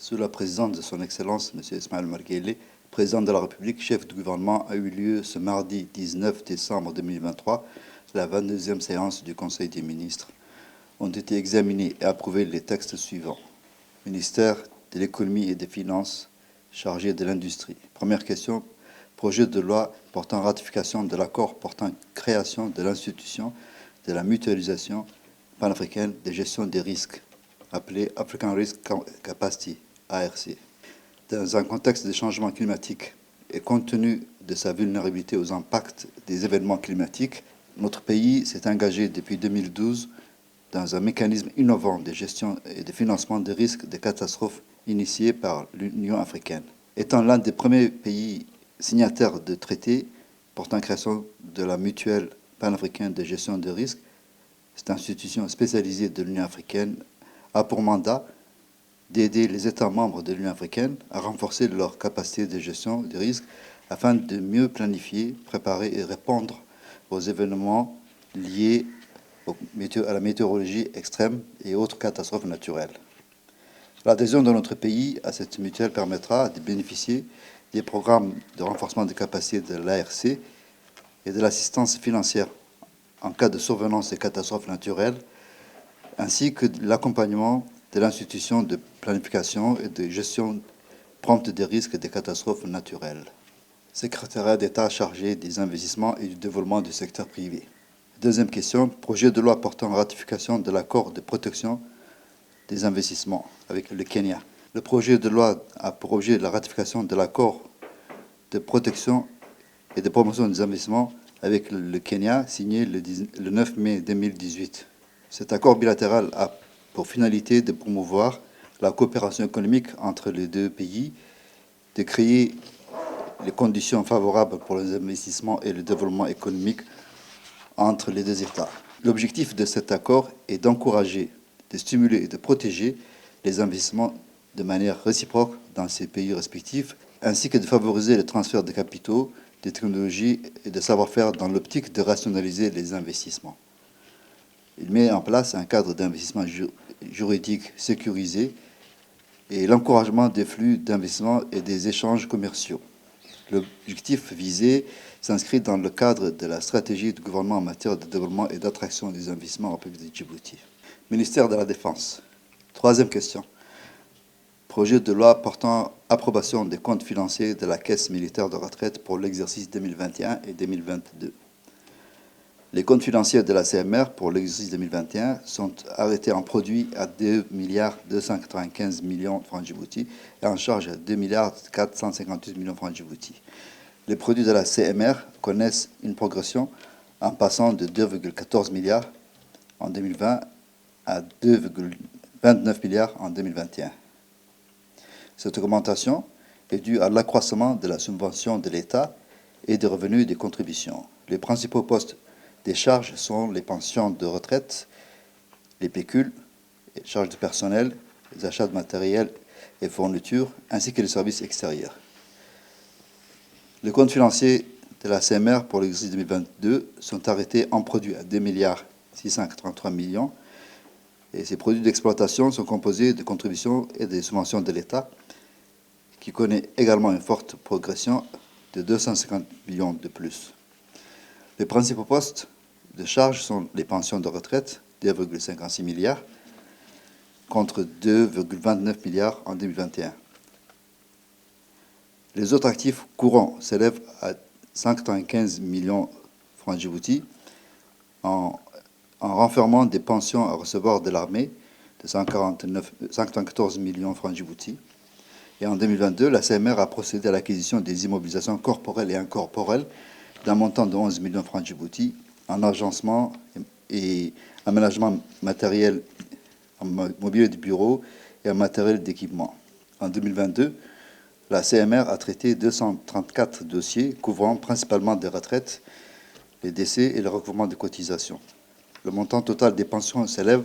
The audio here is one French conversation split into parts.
Sous la présidence de son Excellence, M. Ismaël Omar Guelleh, président de la République, chef du gouvernement, a eu lieu ce mardi 19 décembre 2023, la 22e séance du Conseil des ministres. Ont été examinés et approuvés les textes suivants. Ministère de l'économie et des finances, chargé de l'industrie. Première question, projet de loi portant ratification de l'accord portant création de l'institution de la mutualisation panafricaine de gestion des risques, appelé African Risk Capacity, ARC. Dans un contexte de changement climatique et compte tenu de sa vulnérabilité aux impacts des événements climatiques, notre pays s'est engagé depuis 2012 dans un mécanisme innovant de gestion et de financement des risques de catastrophes initié par l'Union africaine. Étant l'un des premiers pays signataires de traités portant création de la mutuelle panafricaine de gestion des risques, cette institution spécialisée de l'Union africaine a pour mandat d'aider les États membres de l'Union africaine à renforcer leur capacité de gestion des risques afin de mieux planifier, préparer et répondre aux événements liés à la météorologie extrême et autres catastrophes naturelles. L'adhésion de notre pays à cette mutuelle permettra de bénéficier des programmes de renforcement des capacités de l'ARC et de l'assistance financière en cas de survenance des catastrophes naturelles, ainsi que de l'accompagnement de l'institution de planification et de gestion prompte des risques et des catastrophes naturelles. Secrétariat d'État chargé des investissements et du développement du secteur privé. Deuxième question, projet de loi portant ratification de l'accord de protection des investissements avec le Kenya. Le projet de loi a pour objet la ratification de l'accord de protection et de promotion des investissements avec le Kenya, signé le 9 mai 2018. Cet accord bilatéral a pour finalité de promouvoir la coopération économique entre les deux pays, de créer les conditions favorables pour les investissements et le développement économique entre les deux États. L'objectif de cet accord est d'encourager, de stimuler et de protéger les investissements de manière réciproque dans ces pays respectifs, ainsi que de favoriser le transfert de capitaux, de technologies et de savoir-faire dans l'optique de rationaliser les investissements. Il met en place un cadre d'investissement juridique sécurisé et l'encouragement des flux d'investissement et des échanges commerciaux. L'objectif visé s'inscrit dans le cadre de la stratégie du gouvernement en matière de développement et d'attraction des investissements en République de Djibouti. Ministère de la Défense. Troisième question. Projet de loi portant approbation des comptes financiers de la Caisse militaire de retraite pour l'exercice 2021 et 2022. Les comptes financiers de la CMR pour l'exercice 2021 sont arrêtés en produit à 2,295 milliards de francs Djibouti et en charge à 2,458 milliards de francs Djibouti. Les produits de la CMR connaissent une progression en passant de 2,14 milliards en 2020 à 2,29 milliards en 2021. Cette augmentation est due à l'accroissement de la subvention de l'État et des revenus des contributions. Les principaux postes des charges sont les pensions de retraite, les pécules, les charges de personnel, les achats de matériel et fournitures, ainsi que les services extérieurs. Les comptes financiers de la CMR pour l'exercice 2022 sont arrêtés en produits à 2,683 milliards et ces produits d'exploitation sont composés de contributions et des subventions de l'État, qui connaît également une forte progression de 250 millions de plus. Les principaux postes de charges sont les pensions de retraite, 2,56 milliards, contre 2,29 milliards en 2021. Les autres actifs courants s'élèvent à 115 millions de francs Djibouti en renfermant des pensions à recevoir de l'armée de 114 millions de francs Djibouti. Et en 2022, la CMR a procédé à l'acquisition des immobilisations corporelles et incorporelles d'un montant de 11 millions de francs Djibouti en agencement et aménagement matériel, en mobilier de bureau et en matériel d'équipement. En 2022, la CMR a traité 234 dossiers couvrant principalement des retraites, les décès et le recouvrement des cotisations. Le montant total des pensions s'élève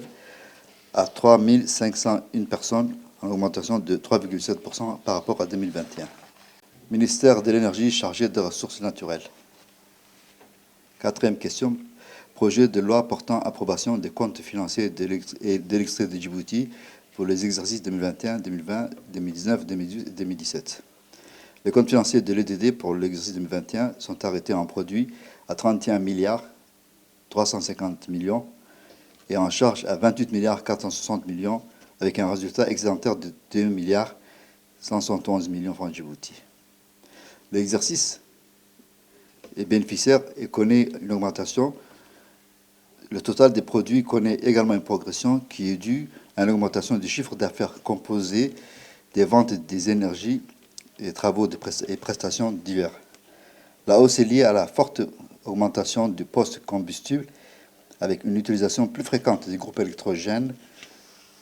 à 3 501 personnes, en augmentation de 3,7% par rapport à 2021. Ministère de l'Énergie chargé des ressources naturelles. Quatrième question. Projet de loi portant approbation des comptes financiers de l'Électricité de Djibouti pour les exercices 2021, 2020, 2019, 2018 et 2017. Les comptes financiers de l'EDD pour l'exercice 2021 sont arrêtés en produit à 31 milliards 350 millions et en charge à 28 milliards 460 millions avec un résultat excédentaire de 2 milliards 171 millions francs Djibouti. L'exercice est bénéficiaire et connaît une augmentation. Le total des produits connaît également une progression qui est due à une augmentation du chiffre d'affaires composé des ventes des énergies et travaux et prestations divers. La hausse est liée à la forte augmentation du poste combustible avec une utilisation plus fréquente des groupes électrogènes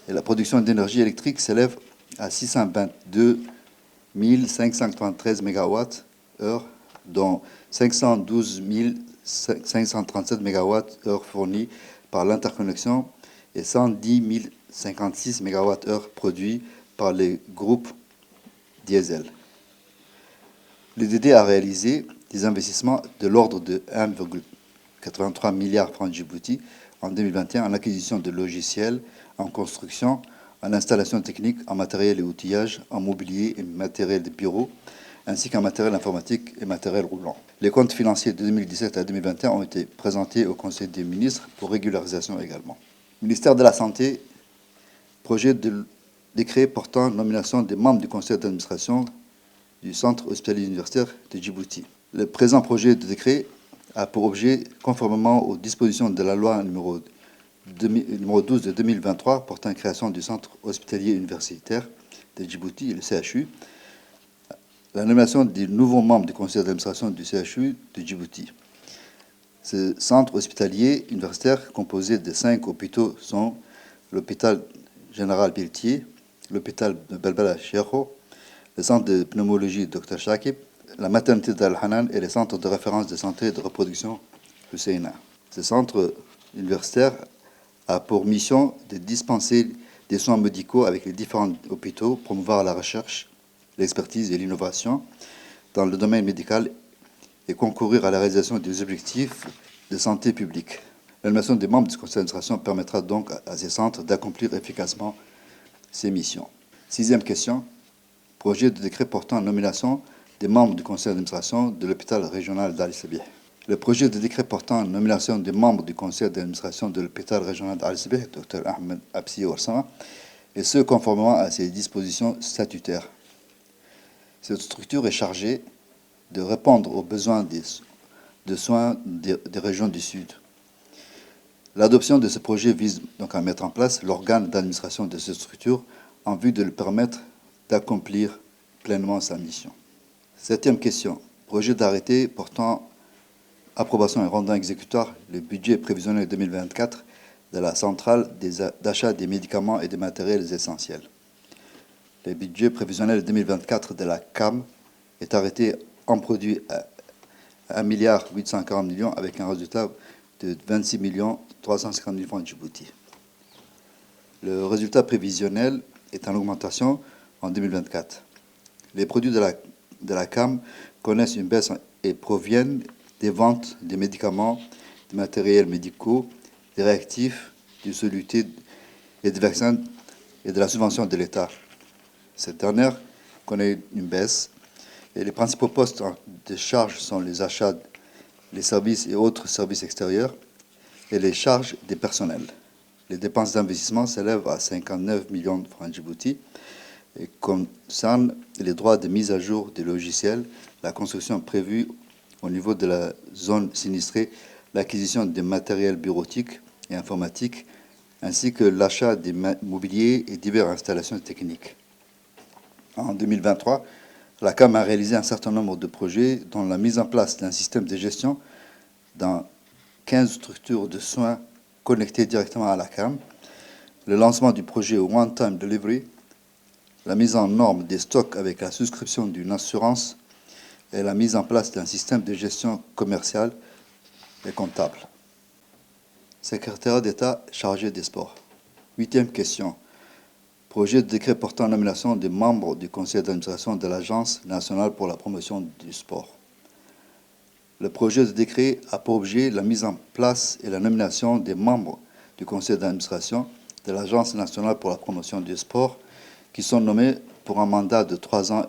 et la production d'énergie électrique s'élève à 622 533 MWh, dont 512 537 MWh fournis par l'interconnexion et 110 056 MWh produits par les groupes diesel. L'EDD a réalisé des investissements de l'ordre de 1,83 milliard francs Djibouti en 2021 en acquisition de logiciels, en construction, en installation technique, en matériel et outillage, en mobilier et matériel de bureau, ainsi qu'en matériel informatique et matériel roulant. Les comptes financiers de 2017 à 2021 ont été présentés au Conseil des ministres pour régularisation également. Ministère de la Santé, projet de décret portant nomination des membres du conseil d'administration du Centre hospitalier universitaire de Djibouti. Le présent projet de décret a pour objet, conformément aux dispositions de la loi numéro 12 de 2023 portant création du Centre hospitalier universitaire de Djibouti, le CHU, la nomination des nouveaux membres du conseil d'administration du CHU de Djibouti. Ce centre hospitalier universitaire, composé de 5 hôpitaux, sont l'hôpital général Pelletier, l'hôpital de Belbela Cheikho, le centre de pneumologie Dr Shakib, la maternité d'Al-Hanan et les centres de référence de santé et de reproduction Husseina. Ce centre universitaire a pour mission de dispenser des soins médicaux avec les différents hôpitaux, promouvoir la recherche, l'expertise et l'innovation dans le domaine médical et concourir à la réalisation des objectifs de santé publique. L'animation des membres du conseil d'administration permettra donc à ces centres d'accomplir efficacement ces missions. Sixième question, projet de décret portant nomination des membres du conseil d'administration de l'hôpital régional d'Ali Sebih. Le projet de décret portant nomination des membres du conseil d'administration de l'hôpital régional d'Ali Sebih, Dr Ahmed Absi Ouarsama, et ce conformément à ses dispositions statutaires. Cette structure est chargée de répondre aux besoins de soins des régions du Sud. L'adoption de ce projet vise donc à mettre en place l'organe d'administration de cette structure en vue de lui permettre d'accomplir pleinement sa mission. Septième question. Projet d'arrêté portant approbation et rendant exécutoire le budget prévisionnel 2024 de la centrale d'achat des médicaments et des matériels essentiels. Le budget prévisionnel 2024 de la CAM est arrêté en produit à 1,840 milliard avec un résultat de 26 350 000 francs de Djibouti. Le résultat prévisionnel est en augmentation en 2024. Les produits de la CAM connaissent une baisse et proviennent des ventes des médicaments, des matériels médicaux, des réactifs, des solutés et des vaccins et de la subvention de l'État. Cette dernière connaît une baisse et les principaux postes de charges sont les achats, les services et autres services extérieurs et les charges des personnels. Les dépenses d'investissement s'élèvent à 59 millions de francs Djibouti et concernent les droits de mise à jour des logiciels, la construction prévue au niveau de la zone sinistrée, l'acquisition des matériels bureautiques et informatiques, ainsi que l'achat des mobiliers et diverses installations techniques. En 2023, la CAM a réalisé un certain nombre de projets dont la mise en place d'un système de gestion dans 15 structures de soins connectées directement à la CAM, le lancement du projet One Time Delivery, la mise en norme des stocks avec la souscription d'une assurance et la mise en place d'un système de gestion commerciale et comptable. Secrétaire d'État chargé des sports. Huitième question. Projet de décret portant nomination des membres du conseil d'administration de l'Agence nationale pour la promotion du sport. Le projet de décret a pour objet la mise en place et la nomination des membres du conseil d'administration de l'Agence nationale pour la promotion du sport qui sont nommés pour un mandat de 3 ans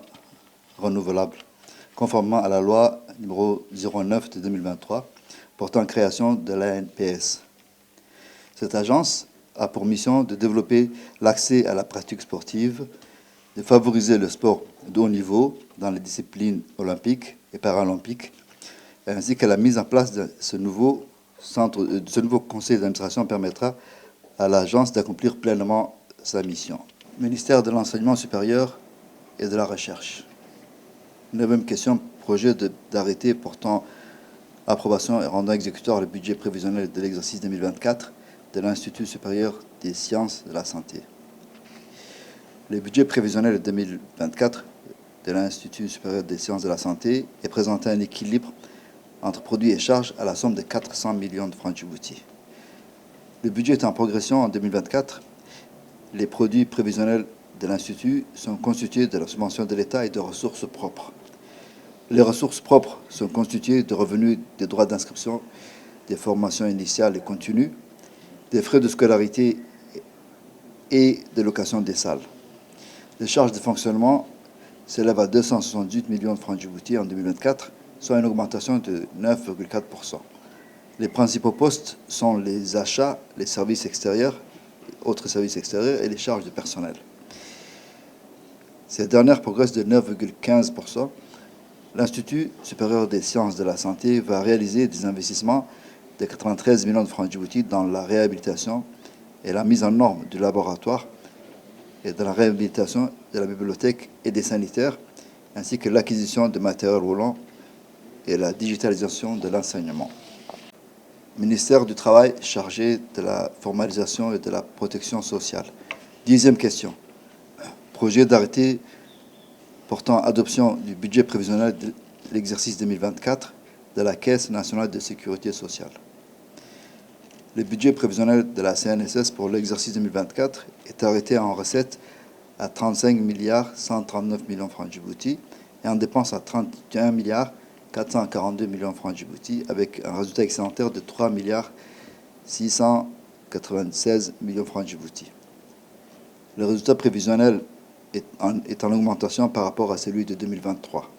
renouvelable, conformément à la loi numéro 09 de 2023 portant création de l'ANPS. Cette agence a pour mission de développer l'accès à la pratique sportive, de favoriser le sport de haut niveau dans les disciplines olympiques et paralympiques, ainsi que la mise en place de ce nouveau conseil d'administration permettra à l'agence d'accomplir pleinement sa mission. Ministère de l'Enseignement supérieur et de la Recherche. 9e question, projet d'arrêté portant approbation et rendant exécutoire le budget prévisionnel de l'exercice 2024 de l'Institut supérieur des sciences de la santé. Le budget prévisionnel 2024 de l'Institut supérieur des sciences de la santé est présenté un équilibre entre produits et charges à la somme de 400 millions de francs Djibouti. Le budget est en progression en 2024. Les produits prévisionnels de l'Institut sont constitués de la subvention de l'État et de ressources propres. Les ressources propres sont constituées de revenus des droits d'inscription, des formations initiales et continues, des frais de scolarité et de location des salles. Les charges de fonctionnement s'élèvent à 278 millions de francs Djibouti en 2024, soit une augmentation de 9,4%. Les principaux postes sont les achats, les services extérieurs, autres services extérieurs et les charges de personnel. Ces dernières progressent de 9,15%. L'Institut supérieur des sciences de la santé va réaliser des investissements de 93 millions de francs Djibouti dans la réhabilitation et la mise en norme du laboratoire et dans la réhabilitation de la bibliothèque et des sanitaires, ainsi que l'acquisition de matériel roulant et la digitalisation de l'enseignement. Ministère du Travail chargé de la formalisation et de la protection sociale. 10e question. Projet d'arrêté portant adoption du budget prévisionnel de l'exercice 2024 de la Caisse nationale de sécurité sociale. Le budget prévisionnel de la CNSS pour l'exercice 2024 est arrêté en recettes à 35 milliards 139 millions de francs Djibouti et en dépenses à 31 milliards 442 millions de francs Djibouti avec un résultat excédentaire de 3 milliards 696 millions de francs Djibouti. Le résultat prévisionnel est en augmentation par rapport à celui de 2023.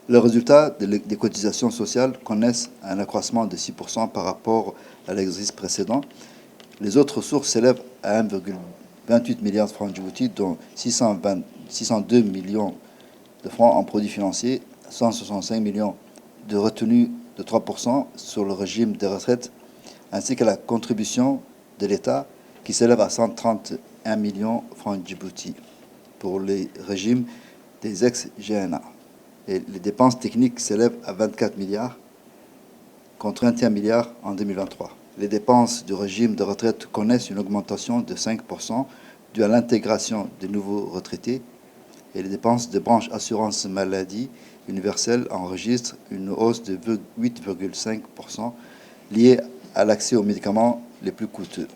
Le résultat des cotisations sociales connaissent un accroissement de 6% par rapport à l'exercice précédent. Les autres ressources s'élèvent à 1,28 milliard de francs Djibouti, dont 602 millions de francs en produits financiers, 165 millions de retenues de 3% sur le régime des retraites, ainsi que la contribution de l'État qui s'élève à 131 millions de francs Djibouti pour les régimes des ex-GNA. Et les dépenses techniques s'élèvent à 24 milliards contre 21 milliards en 2023. Les dépenses du régime de retraite connaissent une augmentation de 5% due à l'intégration des nouveaux retraités et les dépenses de branche assurance maladie universelle enregistrent une hausse de 8,5% liée à l'accès aux médicaments les plus coûteux.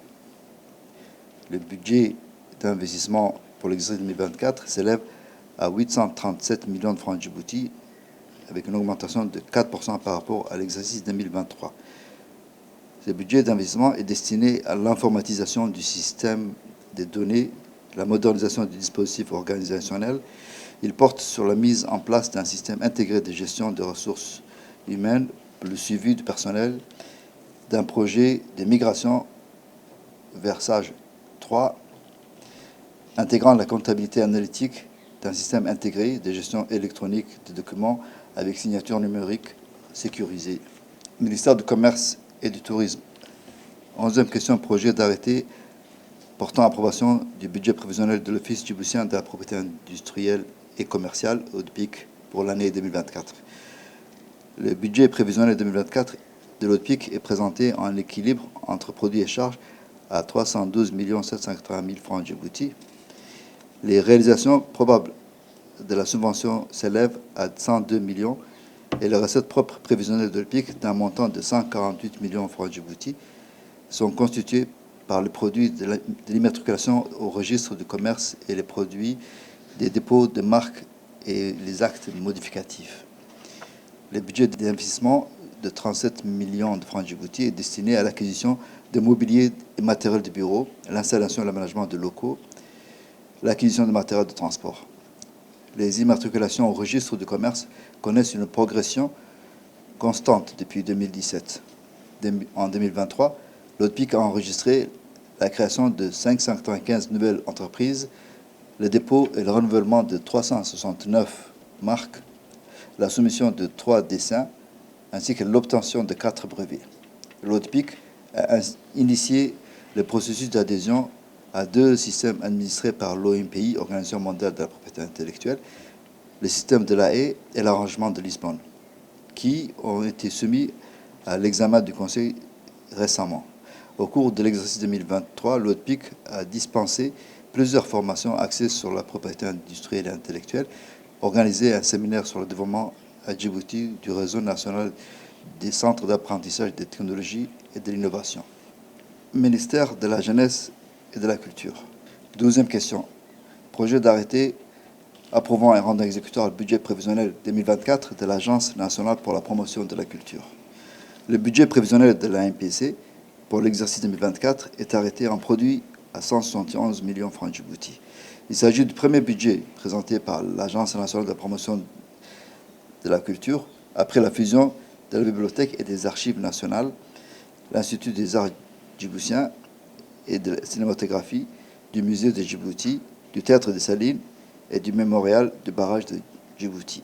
Le budget d'investissement pour l'exercice 2024 s'élève à 837 millions de francs Djibouti, avec une augmentation de 4% par rapport à l'exercice 2023. Ce budget d'investissement est destiné à l'informatisation du système des données, la modernisation du dispositif organisationnel. Il porte sur la mise en place d'un système intégré de gestion des ressources humaines, le suivi du personnel, d'un projet de migration vers SAGE 3, intégrant la comptabilité analytique d'un système intégré de gestion électronique des documents avec signature numérique sécurisée. Ministère du Commerce et du Tourisme. 11e question, projet d'arrêté portant approbation du budget prévisionnel de l'Office djiboutien de la propriété industrielle et commerciale, ODPIC, pour l'année 2024. Le budget prévisionnel 2024 de l'ODPIC est présenté en équilibre entre produits et charges à 312 780 000 francs Djibouti. Les réalisations probables de la subvention s'élèvent à 102 millions et les recettes propres prévisionnelles de l'ODPIC d'un montant de 148 millions de francs Djibouti sont constituées par les produits de l'immatriculation au registre du commerce et les produits des dépôts de marques et les actes modificatifs. Le budget d'investissement de 37 millions de francs djibouti est destiné à l'acquisition de mobilier et matériel de bureau, l'installation et l'aménagement de locaux, l'acquisition de matériel de transport. Les immatriculations au registre du commerce connaissent une progression constante depuis 2017. En 2023, l'ODPIC a enregistré la création de 595 nouvelles entreprises, le dépôt et le renouvellement de 369 marques, la soumission de 3 dessins, ainsi que l'obtention de 4 brevets. L'ODPIC a initié le processus d'adhésion à 2 systèmes administrés par l'OMPI, Organisation mondiale de la propriété intellectuelle, le système de La Haye et l'arrangement de Lisbonne, qui ont été soumis à l'examen du Conseil récemment. Au cours de l'exercice 2023, l'ODPIC a dispensé plusieurs formations axées sur la propriété industrielle et intellectuelle, organisé un séminaire sur le développement à Djibouti du réseau national des centres d'apprentissage des technologies et de l'innovation. Ministère de la Jeunesse et de la Culture. 12e question. Projet d'arrêté approuvant et rendant exécutoire le budget prévisionnel 2024 de l'Agence nationale pour la promotion de la culture. Le budget prévisionnel de la MPC pour l'exercice 2024 est arrêté en produit à 171 millions francs Djibouti. Il s'agit du premier budget présenté par l'Agence nationale de la promotion de la culture après la fusion de la Bibliothèque et des Archives nationales, l'Institut des arts djiboutiens et de la cinématographie, du Musée de Djibouti, du Théâtre des Salines et du Mémorial du barrage de Djibouti.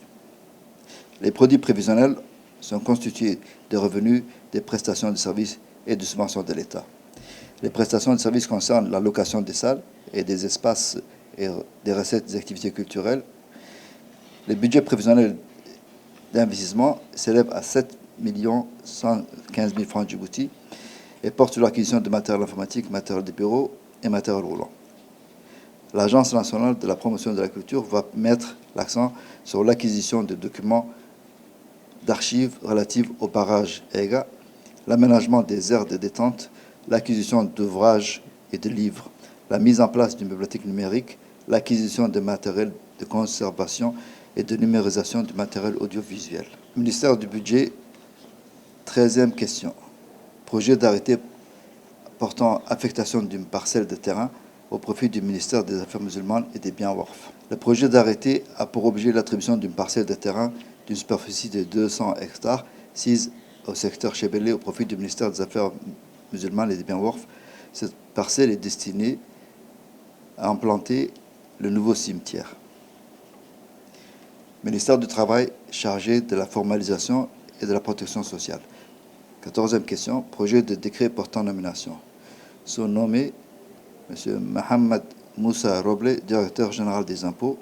Les produits prévisionnels sont constitués de revenus, des prestations de services et de subventions de l'État. Les prestations de services concernent la location des salles et des espaces et des recettes des activités culturelles. Le budget prévisionnel d'investissement s'élève à 7 115 000 francs Djibouti et porte sur l'acquisition de matériel informatique, matériel de bureau et matériel roulant. L'Agence nationale de la promotion de la culture va mettre l'accent sur l'acquisition de documents d'archives relatives au barrage EGA, l'aménagement des aires de détente, l'acquisition d'ouvrages et de livres, la mise en place d'une bibliothèque numérique, l'acquisition de matériel de conservation et de numérisation du matériel audiovisuel. Ministère du Budget, 13e question. Projet d'arrêté portant affectation d'une parcelle de terrain au profit du ministère des Affaires musulmanes et des biens waqf. Le projet d'arrêté a pour objet l'attribution d'une parcelle de terrain d'une superficie de 200 hectares, sise au secteur Chebele au profit du ministère des Affaires musulmanes et des biens waqf. Cette parcelle est destinée à implanter le nouveau cimetière. Ministère du Travail chargé de la formalisation et de la protection sociale. 14e question. Projet de décret portant nomination. Sont nommés M. Mohamed Moussa Roble, directeur général des impôts,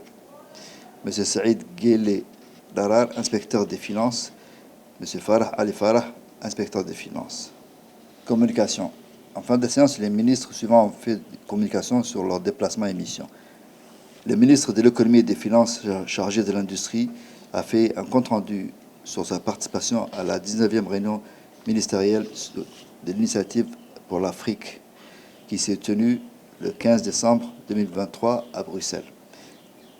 M. Saïd Guélé Darar, inspecteur des finances, M. Farah Ali Farah, inspecteur des finances. Communication. En fin de séance, les ministres suivants ont fait communication sur leurs déplacements et missions. Le ministre de l'économie et des finances chargé de l'industrie a fait un compte-rendu sur sa participation à la 19e réunion ministérielle de l'initiative pour l'Afrique qui s'est tenue le 15 décembre 2023 à Bruxelles.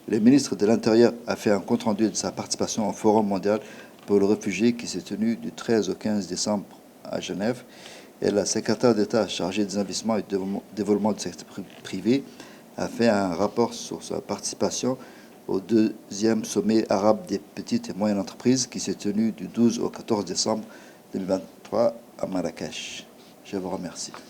Le ministre de l'Intérieur a fait un compte-rendu de sa participation au Forum mondial pour le réfugié qui s'est tenu du 13 au 15 décembre à Genève. Et la secrétaire d'État chargée des investissements et du développement du secteur privé a fait un rapport sur sa participation au 2e sommet arabe des petites et moyennes entreprises qui s'est tenu du 12 au 14 décembre 2023 à Marrakech. Je vous remercie.